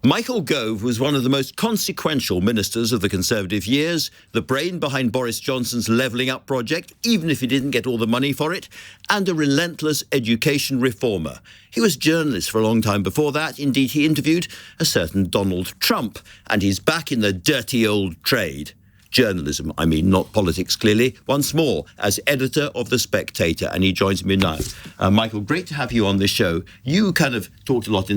Michael Gove was one of the most consequential ministers of the Conservative years, the brain behind Boris Johnson's Levelling Up project, even if he didn't get all the money for it, and a relentless education reformer. He was journalist for a long time before that. Indeed, he interviewed a certain Donald Trump, and he's back in the dirty old trade. Journalism, I mean, not politics, clearly, once more as editor of The Spectator, and he joins me now. Michael, great to have you on this show. You kind of talked a lot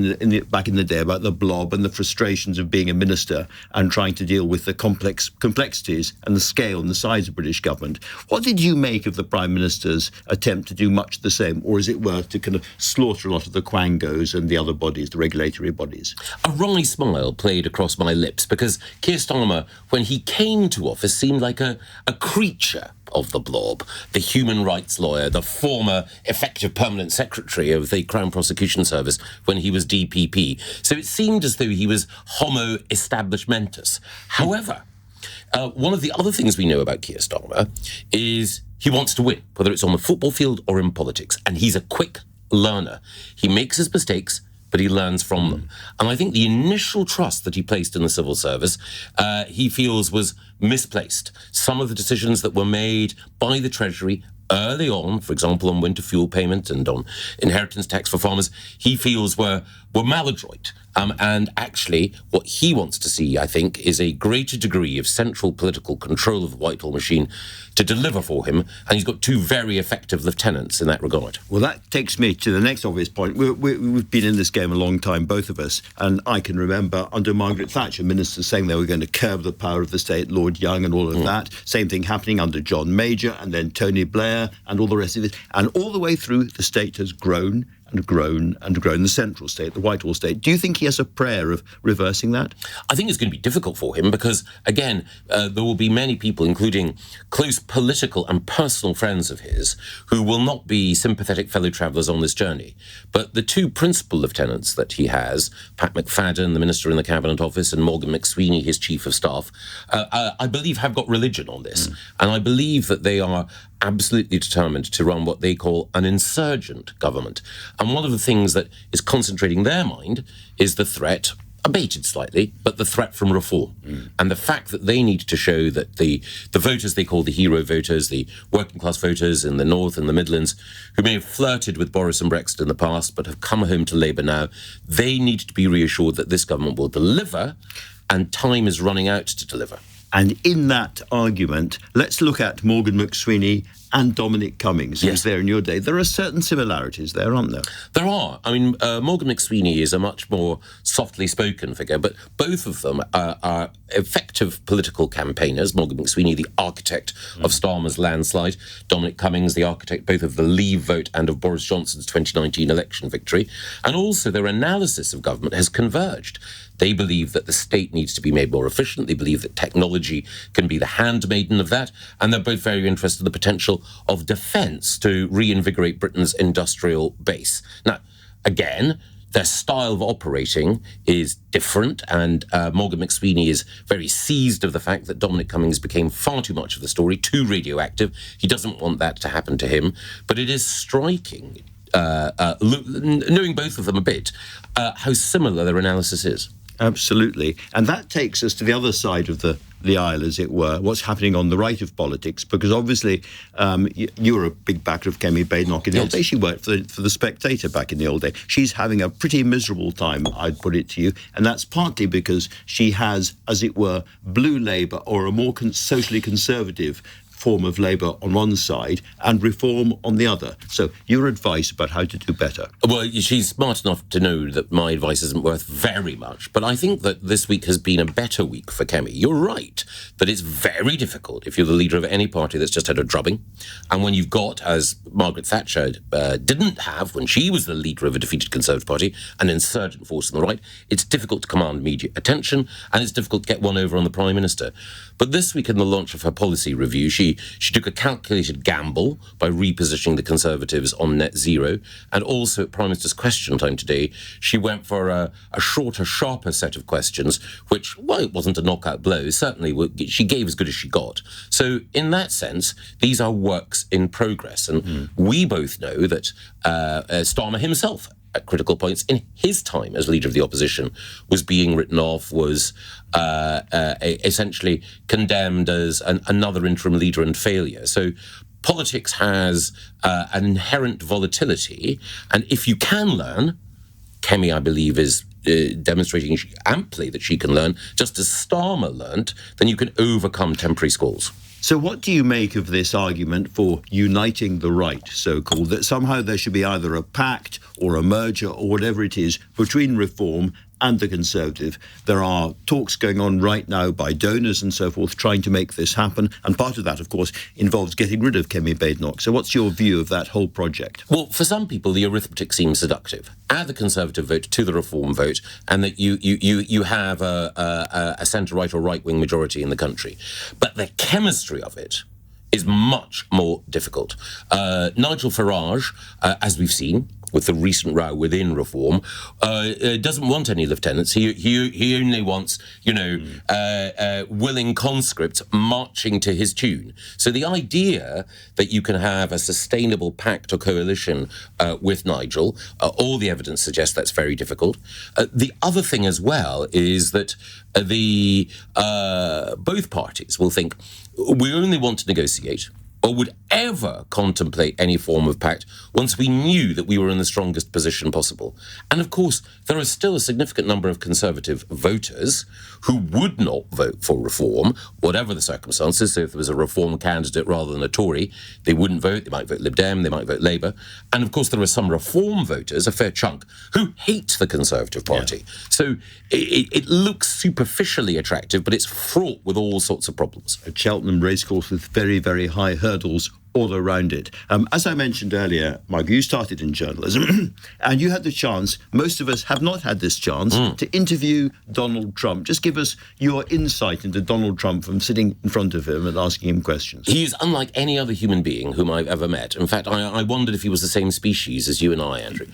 back in the day about the blob and the frustrations of being a minister and trying to deal with the complexities and the scale and the size of British government. What did you make of the Prime Minister's attempt to do much the same, or is it worth to kind of slaughter a lot of the quangos and the other bodies, the regulatory bodies? A wry smile played across my lips because Keir Starmer, when he came to office, seemed like a creature of the blob, the human rights lawyer, the former effective permanent secretary of the Crown Prosecution Service when he was DPP. So it seemed as though he was homo establishmentus. However, one of the other things we know about Keir Starmer is he wants to win, whether it's on the football field or in politics. And he's a quick learner. He makes his mistakes, but he learns from them. And I think the initial trust that he placed in the civil service, he feels was misplaced. Some of the decisions that were made by the Treasury early on, for example, on winter fuel payment and on inheritance tax for farmers, he feels were maladroit. And actually, what he wants to see, I think, is a greater degree of central political control of the Whitehall machine to deliver for him. And he's got two very effective lieutenants in that regard. Well, that takes me to the next obvious point. We've been in this game a long time, both of us. And I can remember under Margaret Thatcher, ministers saying they were going to curb the power of the state, Lord Young and all of that. Same thing happening under John Major and then Tony Blair and all the rest of it. And all the way through, the state has grown and grown and grown, the central state, the Whitehall state. Do you think he has a prayer of reversing that? I think it's going to be difficult for him because, again, there will be many people, including close political and personal friends of his, who will not be sympathetic fellow travellers on this journey. But the two principal lieutenants that he has, Pat McFadden, the Minister in the Cabinet Office, and Morgan McSweeney, his Chief of Staff, I believe have got religion on this. And I believe that they are absolutely determined to run what they call an insurgent government. And one of the things that is concentrating their mind is the threat, abated slightly, but the threat from reform. And the fact that they need to show that the voters they call the hero voters, the working class voters in the North and the Midlands, who may have flirted with Boris and Brexit in the past but have come home to Labour now, they need to be reassured that this government will deliver, and time is running out to deliver. And in that argument, let's look at Morgan McSweeney and Dominic Cummings, who was there in your day. There are certain similarities there, aren't there? There are. I mean, Morgan McSweeney is a much more softly spoken figure, but both of them are effective political campaigners. Morgan McSweeney, the architect of Starmer's landslide. Dominic Cummings, the architect both of the Leave vote and of Boris Johnson's 2019 election victory. And also their analysis of government has converged. They believe that the state needs to be made more efficient. They believe that technology can be the handmaiden of that. And they're both very interested in the potential of defence to reinvigorate Britain's industrial base. Now, again, their style of operating is different, and Morgan McSweeney is very seized of the fact that Dominic Cummings became far too much of the story, too radioactive. He doesn't want that to happen to him. But it is striking, knowing both of them a bit, how similar their analysis is. Absolutely. And that takes us to the other side of the aisle, as it were, what's happening on the right of politics, because obviously you were a big backer of Kemi Badenoch in the old day. She worked for the Spectator back in the old day. She's having a pretty miserable time, I'd put it to you, and that's partly because she has, as it were, blue Labour or a more socially conservative form of Labour on one side and reform on the other. So your advice about how to do better? Well, she's smart enough to know that my advice isn't worth very much, but I think that this week has been a better week for Kemi. You're right that it's very difficult if you're the leader of any party that's just had a drubbing, and when you've got, as Margaret Thatcher didn't have when she was the leader of a defeated Conservative Party, an insurgent force on the right, it's difficult to command media attention, and it's difficult to get one over on the Prime Minister. But this week, in the launch of her policy review, she took a calculated gamble by repositioning the Conservatives on net zero, and also at Prime Minister's Question Time today, she went for a shorter, sharper set of questions, which, well, it wasn't a knockout blow. Certainly, she gave as good as she got. So, in that sense, these are works in progress, and we both know that Starmer himself at critical points in his time as leader of the opposition was being written off, was essentially condemned as another interim leader and failure. So politics has an inherent volatility, and if you can learn, Kemi, I believe, is demonstrating amply that she can learn, just as Starmer learnt, then you can overcome temporary squalls. So what do you make of this argument for uniting the right, so-called, that somehow there should be either a pact or a merger or whatever it is between Reform and the Conservative? There are talks going on right now by donors and so forth trying to make this happen, and part of that, of course, involves getting rid of Kemi Badenoch. So what's your view of that whole project? Well, for some people, the arithmetic seems seductive. Add the Conservative vote to the Reform vote, and that you have a centre-right or right-wing majority in the country. But the chemistry of it is much more difficult. Nigel Farage, as we've seen, with the recent row within Reform, doesn't want any lieutenants. He only wants, willing conscripts marching to his tune. So the idea that you can have a sustainable pact or coalition with Nigel, all the evidence suggests that's very difficult. The other thing as well is that both parties will think, we only want to negotiate, or would ever contemplate any form of pact once we knew that we were in the strongest position possible. And of course, there are still a significant number of Conservative voters who would not vote for Reform, whatever the circumstances. So if there was a Reform candidate rather than a Tory, they wouldn't vote. They might vote Lib Dem, they might vote Labour. And of course, there are some Reform voters, a fair chunk, who hate the Conservative Party. Yeah. So it looks superficially attractive, but it's fraught with all sorts of problems. A Cheltenham racecourse with very, very high hurdles all around it. As I mentioned earlier, Michael, you started in journalism and you had the chance, most of us have not had this chance, to interview Donald Trump. Just give us your insight into Donald Trump from sitting in front of him and asking him questions. He is unlike any other human being whom I've ever met. In fact, I wondered if he was the same species as you and I, Andrew.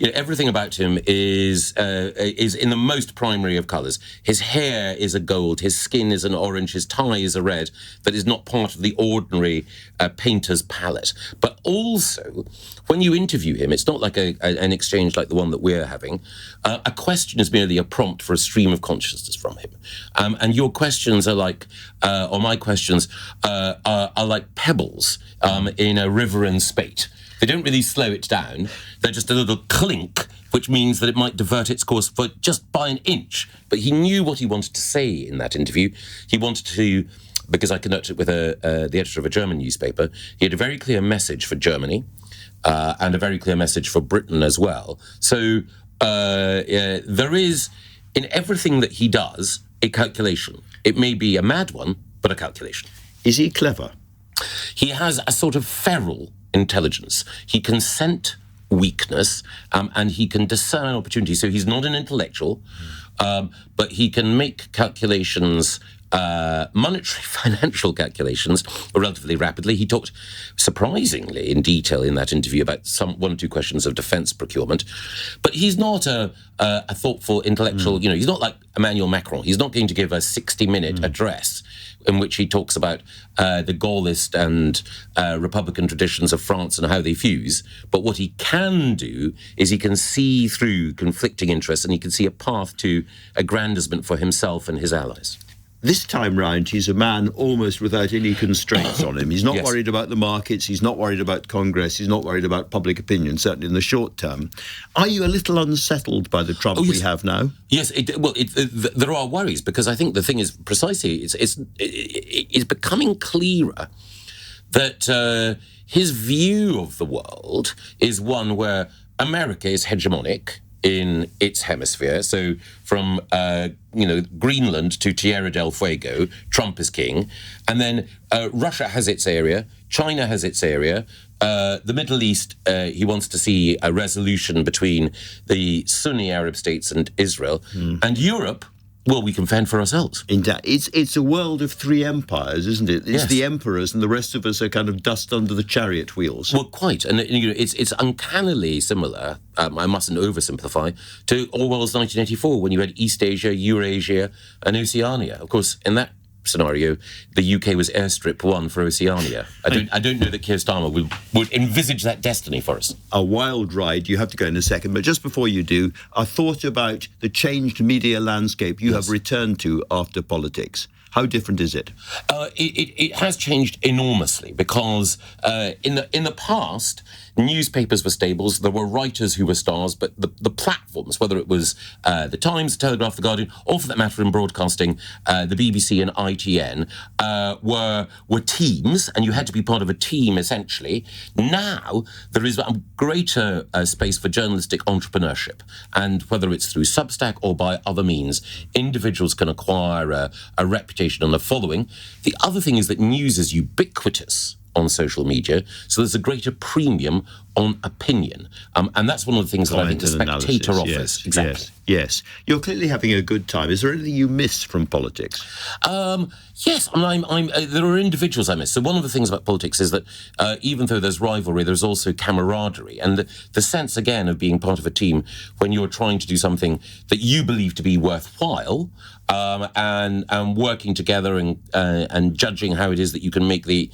Everything about him is in the most primary of colours. His hair is a gold, his skin is an orange, his tie is a red, that is not part of the ordinary painter's palette. But also, when you interview him, it's not like an exchange like the one that we're having. A question is merely a prompt for a stream of consciousness from him. And your questions are like, or my questions are like pebbles in a river in spate. They don't really slow it down. They're just a little clink, which means that it might divert its course for just by an inch. But he knew what he wanted to say in that interview. He wanted to, because I conducted it with the editor of a German newspaper, he had a very clear message for Germany and a very clear message for Britain as well. So there is, in everything that he does, a calculation. It may be a mad one, but a calculation. Is he clever? He has a sort of feral intelligence. He can scent weakness and he can discern opportunity. So he's not an intellectual, but he can make calculations, monetary, financial calculations, relatively rapidly. He talked surprisingly in detail in that interview about one or two questions of defence procurement. But he's not a thoughtful intellectual, he's not like Emmanuel Macron. He's not going to give a 60-minute address in which he talks about the Gaullist and Republican traditions of France and how they fuse. But what he can do is he can see through conflicting interests and he can see a path to aggrandizement for himself and his allies. This time round, he's a man almost without any constraints on him. He's not Yes. worried about the markets. He's not worried about Congress. He's not worried about public opinion, certainly in the short term. Are you a little unsettled by the Trump we have now? Yes, there are worries, because I think the thing is precisely, it's becoming clearer that his view of the world is one where America is hegemonic in its hemisphere. So from Greenland to Tierra del Fuego, Trump is king. And then Russia has its area, China has its area. The Middle East, he wants to see a resolution between the Sunni Arab states and Israel. And Europe, well, we can fend for ourselves. Indeed. It's a world of three empires, isn't it? It's Yes. the emperors and the rest of us are kind of dust under the chariot wheels. Well, quite. And it's uncannily similar, I mustn't oversimplify, to Orwell's 1984, when you had East Asia, Eurasia and Oceania. Of course, in that scenario, the UK was airstrip 1 for Oceania. I don't know that Keir Starmer would envisage that destiny for us. A wild ride. You have to go in a second. But just before you do, a thought about the changed media landscape you have returned to after politics. How different is it? It has changed enormously because in the past, newspapers were stables. There were writers who were stars, but the platforms, whether it was the Times, the Telegraph, the Guardian, or for that matter in broadcasting, the BBC and ITN, were teams, and you had to be part of a team essentially. Now there is a greater space for journalistic entrepreneurship, and whether it's through Substack or by other means, individuals can acquire a reputation and a following. The other thing is that news is ubiquitous on social media, so there's a greater premium on opinion. And that's one of the things that I think the Spectator offers. Yes, exactly. Yes. You're clearly having a good time. Is there anything you miss from politics? Yes, there are individuals I miss. So one of the things about politics is that even though there's rivalry, there's also camaraderie. And the sense, again, of being part of a team when you're trying to do something that you believe to be worthwhile, and working together and judging how it is that you can make the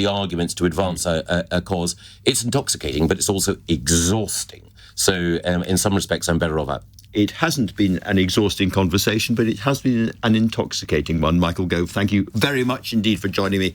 arguments to advance a cause. It's intoxicating, but it's also exhausting. So in some respects, I'm better off at. It hasn't been an exhausting conversation, but it has been an intoxicating one. Michael Gove, thank you very much indeed for joining me.